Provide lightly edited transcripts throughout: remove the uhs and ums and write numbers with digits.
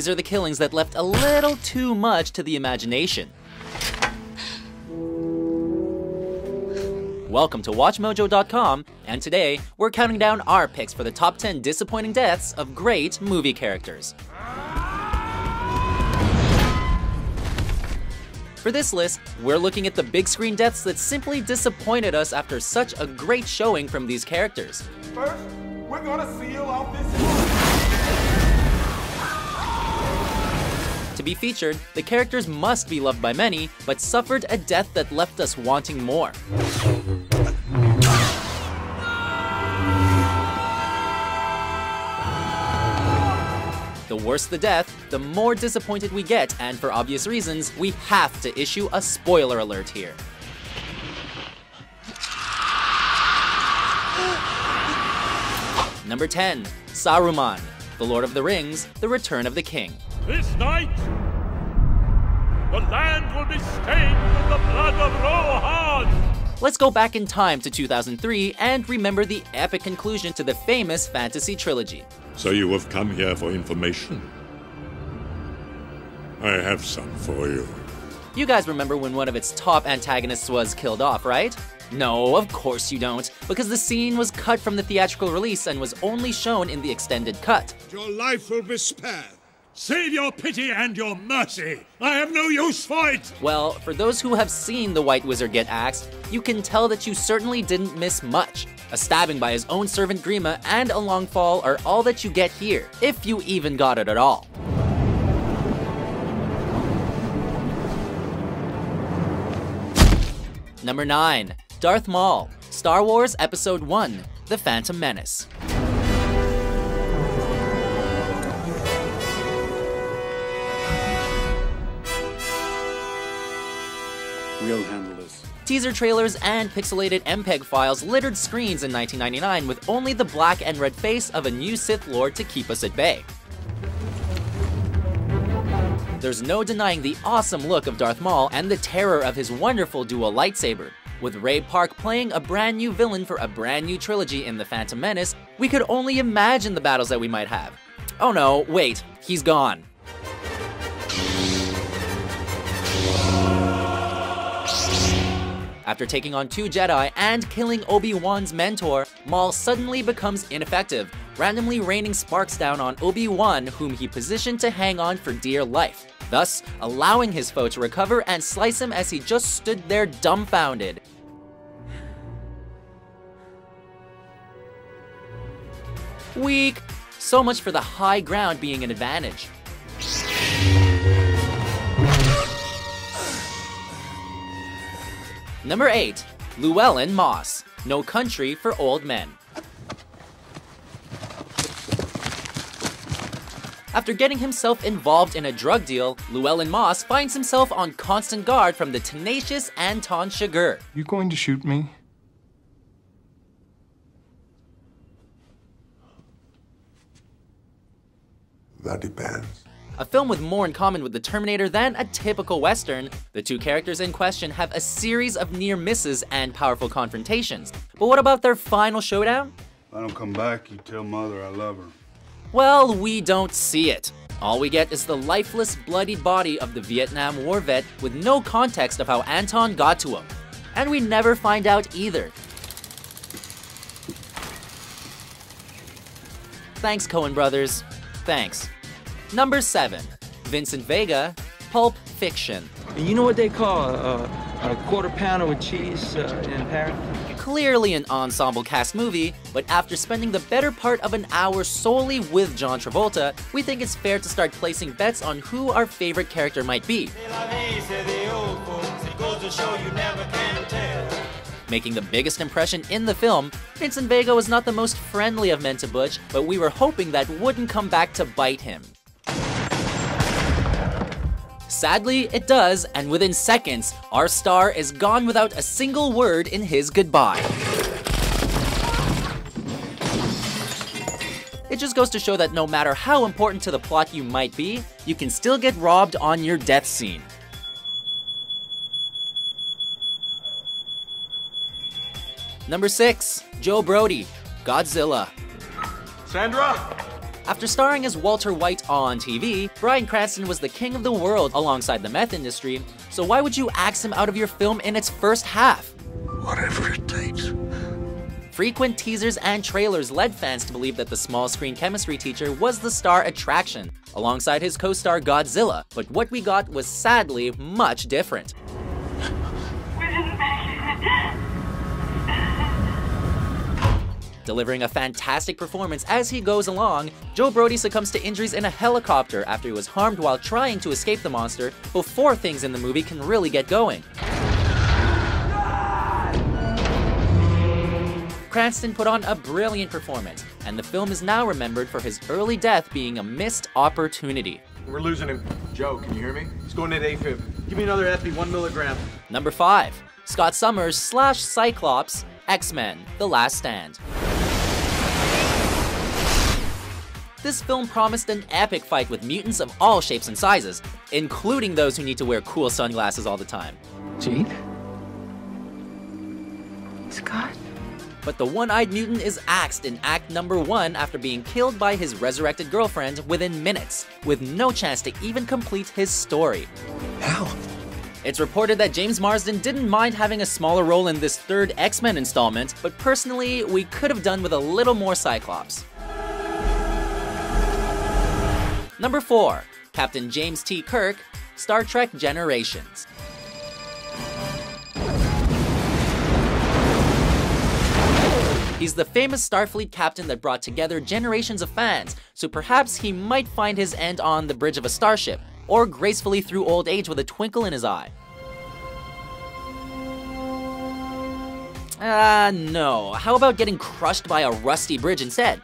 these are the killings that left a little too much to the imagination. Welcome to WatchMojo.com, and today we're counting down our picks for the top 10 disappointing deaths of great movie characters. For this list, we're looking at the big screen deaths that simply disappointed us after such a great showing from these characters. First, we're gonna seal off this. To be featured, the characters must be loved by many, but suffered a death that left us wanting more. The worse the death, the more disappointed we get, and for obvious reasons, we have to issue a spoiler alert here. Number 10, Saruman, The Lord of the Rings, The Return of the King. This night, the land will be stained with the blood of Rohan! Let's go back in time to 2003 and remember the epic conclusion to the famous fantasy trilogy. So you have come here for information? I have some for you. You guys remember when one of its top antagonists was killed off, right? No, of course you don't, because the scene was cut from the theatrical release and was only shown in the extended cut. Your life will be spared. Save your pity and your mercy! I have no use for it! Well, for those who have seen the White Wizard get axed, you can tell that you certainly didn't miss much. A stabbing by his own servant Grima and a long fall are all that you get here, if you even got it at all. Number 9, Darth Maul, Star Wars Episode 1, The Phantom Menace. We'll handle this. Teaser trailers and pixelated MPEG files littered screens in 1999 with only the black and red face of a new Sith Lord to keep us at bay. There's no denying the awesome look of Darth Maul and the terror of his wonderful dual lightsaber. With Ray Park playing a brand new villain for a brand new trilogy in The Phantom Menace, we could only imagine the battles that we might have. Oh no, wait, he's gone. After taking on 2 Jedi and killing Obi-Wan's mentor, Maul suddenly becomes ineffective, randomly raining sparks down on Obi-Wan, whom he positioned to hang on for dear life, thus allowing his foe to recover and slice him as he just stood there dumbfounded. Weak. So much for the high ground being an advantage. Number 8, Llewellyn Moss, No Country for Old Men. After getting himself involved in a drug deal, Llewellyn Moss finds himself on constant guard from the tenacious Anton Chigurh. You going to shoot me? That depends. A film with more in common with The Terminator than a typical Western, the two characters in question have a series of near misses and powerful confrontations. But what about their final showdown? If I don't come back, you tell Mother I love her. Well, we don't see it. All we get is the lifeless, bloodied body of the Vietnam War vet with no context of how Anton got to him. And we never find out either. Thanks, Coen Brothers. Thanks. Number 7, Vincent Vega, Pulp Fiction. You know what they call a quarter pounder with cheese in Paris? Clearly an ensemble cast movie, but after spending the better part of an hour solely with John Travolta, we think it's fair to start placing bets on who our favorite character might be. Making the biggest impression in the film, Vincent Vega was not the most friendly of men to Butch, but we were hoping that wouldn't come back to bite him. Sadly, it does, and within seconds, our star is gone without a single word in his goodbye. It just goes to show that no matter how important to the plot you might be, you can still get robbed on your death scene. Number 6, Joe Brody, Godzilla. Sandra? After starring as Walter White on TV, Bryan Cranston was the king of the world alongside the meth industry, so why would you axe him out of your film in its first half? Whatever it takes. Frequent teasers and trailers led fans to believe that the small-screen chemistry teacher was the star attraction, alongside his co-star Godzilla, but what we got was sadly much different. We didn't make it. Delivering a fantastic performance as he goes along, Joe Brody succumbs to injuries in a helicopter after he was harmed while trying to escape the monster before things in the movie can really get going. Cranston put on a brilliant performance, and the film is now remembered for his early death being a missed opportunity. We're losing him. Joe, can you hear me? He's going at AFib. Give me another epi, 1 milligram. Number 5. Scott Summers / Cyclops, X-Men: The Last Stand. This film promised an epic fight with mutants of all shapes and sizes, including those who need to wear cool sunglasses all the time. Jean? Scott? But the one-eyed mutant is axed in Act Number 1 after being killed by his resurrected girlfriend within minutes, with no chance to even complete his story. How? It's reported that James Marsden didn't mind having a smaller role in this third X-Men installment, but personally, we could have done with a little more Cyclops. Number 4. Captain James T. Kirk, Star Trek Generations. He's the famous Starfleet captain that brought together generations of fans, so perhaps he might find his end on the bridge of a starship, or gracefully through old age with a twinkle in his eye. No. How about getting crushed by a rusty bridge instead?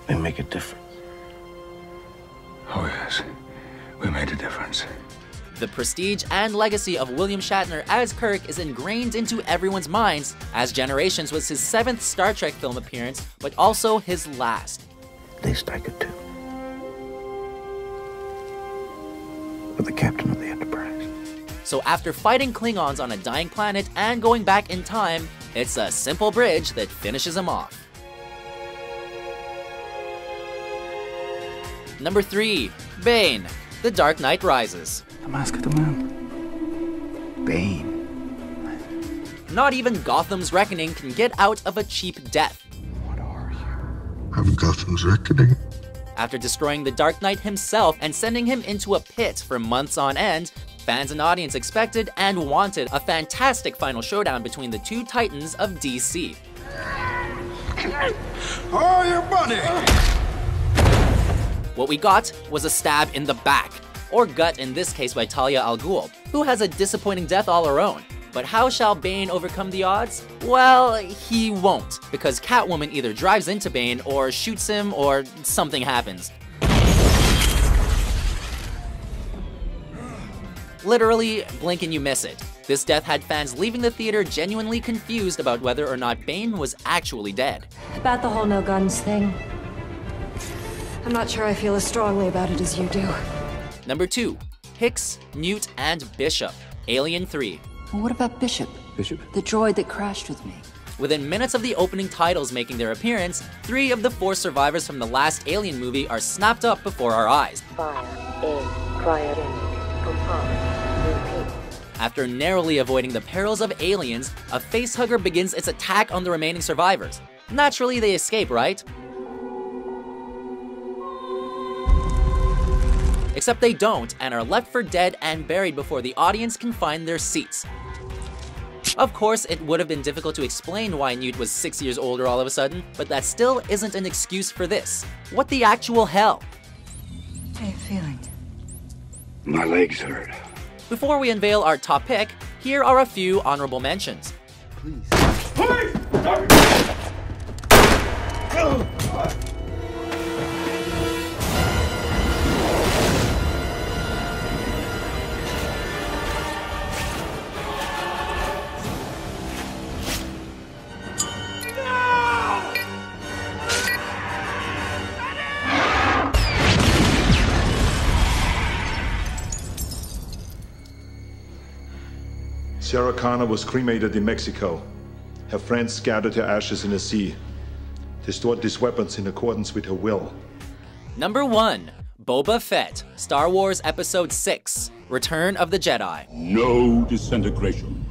We make a difference. Oh yes, we made a difference. The prestige and legacy of William Shatner as Kirk is ingrained into everyone's minds, as Generations was his 7th Star Trek film appearance, but also his last. At least I could do. With the captain of the Enterprise. So after fighting Klingons on a dying planet and going back in time, it's a simple bridge that finishes him off. Number 3. Bane: The Dark Knight Rises. The Mask of the Moon. Bane. Not even Gotham's Reckoning can get out of a cheap death. What are you? I'm Gotham's Reckoning. After destroying the Dark Knight himself and sending him into a pit for months on end, fans and audience expected and wanted a fantastic final showdown between the two titans of DC. Oh, your buddy! What we got was a stab in the back, or gut in this case by Talia al Ghul, who has a disappointing death all her own. But how shall Bane overcome the odds? Well, he won't, because Catwoman either drives into Bane or shoots him or something happens. Literally, blink and you miss it. This death had fans leaving the theater genuinely confused about whether or not Bane was actually dead. About the whole no guns thing, I'm not sure I feel as strongly about it as you do. Number 2. Hicks, Newt, and Bishop, Alien 3. Well, what about Bishop? Bishop? The droid that crashed with me. Within minutes of the opening titles making their appearance, 3 of the 4 survivors from the last Alien movie are snapped up before our eyes. Fire in cryogenic compartment. Repeat. After narrowly avoiding the perils of aliens, a facehugger begins its attack on the remaining survivors. Naturally, they escape, right? Except they don't, and are left for dead and buried before the audience can find their seats. Of course, it would have been difficult to explain why Newt was 6 years older all of a sudden, but that still isn't an excuse for this. What the actual hell? How are you feeling? My legs hurt. Before we unveil our top pick, here are a few honorable mentions. Sarah Connor was cremated in Mexico. Her friends scattered her ashes in the sea. They stored these weapons in accordance with her will. Number 1. Boba Fett, Star Wars Episode 6, Return of the Jedi. No disintegration.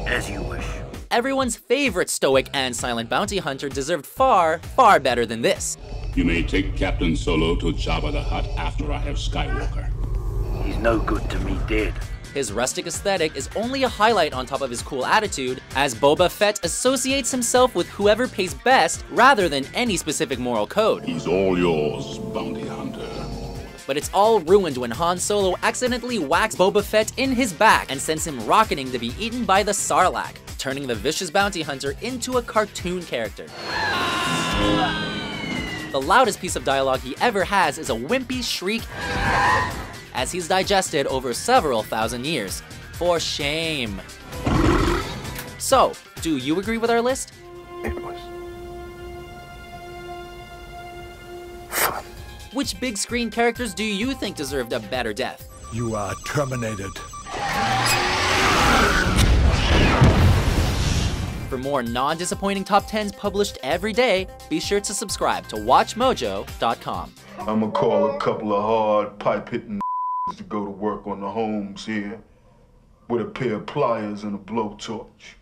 As you wish. Everyone's favorite stoic and silent bounty hunter deserved far, far better than this. You may take Captain Solo to Jabba the Hutt after I have Skywalker. He's no good to me dead. His rustic aesthetic is only a highlight on top of his cool attitude, as Boba Fett associates himself with whoever pays best rather than any specific moral code. He's all yours, bounty hunter. But it's all ruined when Han Solo accidentally whacks Boba Fett in his back and sends him rocketing to be eaten by the Sarlacc, turning the vicious bounty hunter into a cartoon character. The loudest piece of dialogue he ever has is a wimpy shriek as he's digested over several thousand years. For shame. So, do you agree with our list? It was fun. Which big screen characters do you think deserved a better death? You are terminated. For more non-disappointing top 10s published every day, be sure to subscribe to WatchMojo.com. I'ma call a couple of hard pipe-hitting to go to work on the homes here with a pair of pliers and a blowtorch.